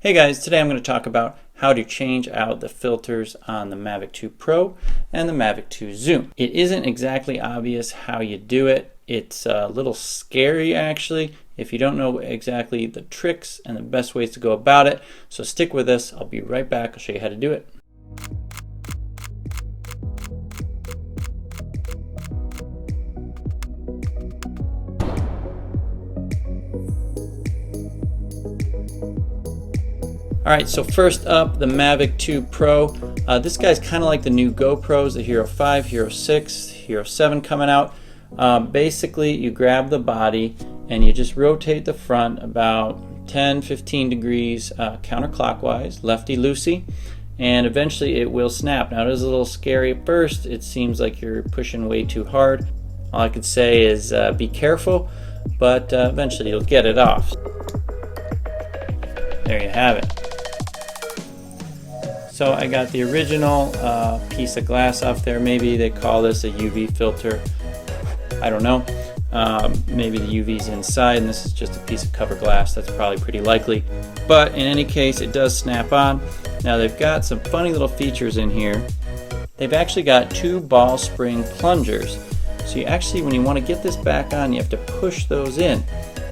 Hey guys, today I'm going to talk about how to change out the filters on the Mavic 2 Pro and the Mavic 2 Zoom. It isn't exactly obvious how you do it. It's a little scary actually if you don't know exactly the tricks and the best ways to go about it. So stick with us. I'll be right back. I'll show you how to do it. Alright, so first up, the Mavic 2 Pro. This guy's kind of like the new GoPros, the Hero 5, Hero 6, Hero 7 coming out. Basically, you grab the body and you just rotate the front about 10-15 degrees counterclockwise, lefty-loosey, and eventually it will snap. Now, it is a little scary at first. It seems like you're pushing way too hard. All I could say is be careful, but eventually you'll get it off. There you have it. So I got the original piece of glass off there. Maybe they call this a UV filter. I don't know. Maybe the UV's inside and this is just a piece of cover glass. That's probably pretty likely. But in any case, it does snap on. Now they've got some funny little features in here. They've actually got two ball spring plungers. So you actually, when you want to get this back on, you have to push those in.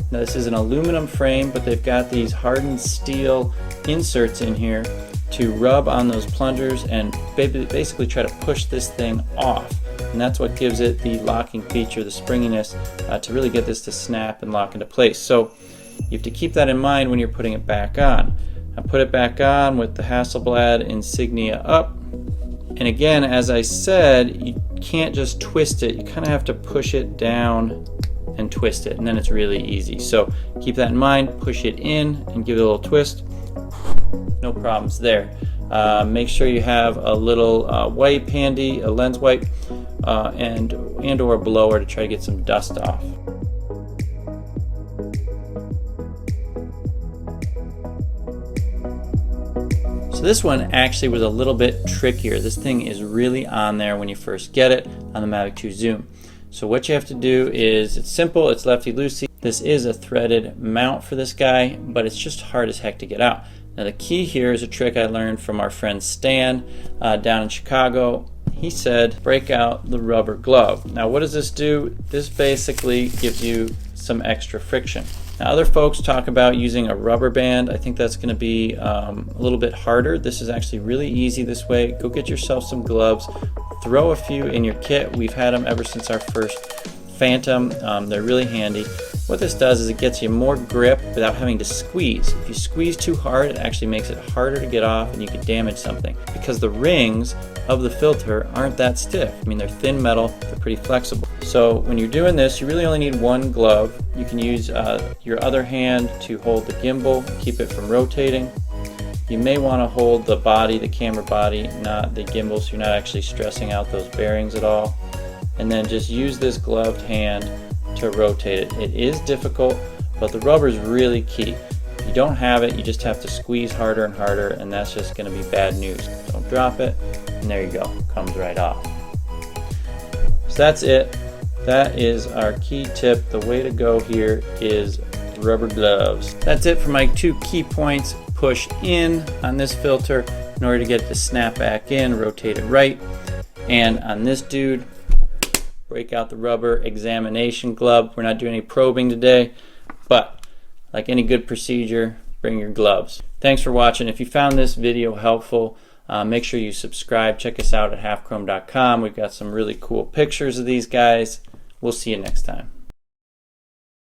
Now this is an aluminum frame, but they've got these hardened steel inserts in here to rub on those plungers and basically try to push this thing off. And that's what gives it the locking feature, the springiness, to really get this to snap and lock into place. So you have to keep that in mind when you're putting it back on. I put it back on with the Hasselblad insignia up. And again, as I said, you can't just twist it. You kind of have to push it down and twist it, and then it's really easy. So keep that in mind, push it in and give it a little twist. No problems there. Make sure you have a little wipe handy, a lens wipe, and or a blower to try to get some dust off. So this one actually was a little bit trickier. This thing is really on there when you first get it on the Mavic 2 Zoom. So what you have to do is, it's simple, it's lefty-loosey. This is a threaded mount for this guy, but it's just hard as heck to get out. Now the key here is a trick I learned from our friend Stan down in Chicago. He said, break out the rubber glove. Now what does this do? This basically gives you some extra friction. Now other folks talk about using a rubber band. I think that's going to be a little bit harder. This is actually really easy this way. Go get yourself some gloves. Throw a few in your kit. We've had them ever since our first Phantom. They're really handy. What this does is it gets you more grip without having to squeeze. If you squeeze too hard, it actually makes it harder to get off and you could damage something because the rings of the filter aren't that stiff. I mean, they're thin metal, they're pretty flexible. So when you're doing this, you really only need one glove. You can use your other hand to hold the gimbal, keep it from rotating. You may want to hold the body, the camera body, not the gimbal, so you're not actually stressing out those bearings at all. And then just use this gloved hand to rotate it. It is difficult, but the rubber is really key. If you don't have it, you just have to squeeze harder and harder, and that's just going to be bad news. Don't drop it, and there you go, comes right off. So that's it. That is our key tip. The way to go here is rubber gloves. That's it for my two key points. Push in on this filter in order to get it to snap back in, rotate it right. And on this dude, break out the rubber examination glove. We're not doing any probing today, but like any good procedure, bring your gloves. Thanks for watching. If you found this video helpful, make sure you subscribe. Check us out at halfchrome.com. We've got some really cool pictures of these guys. We'll see you next time.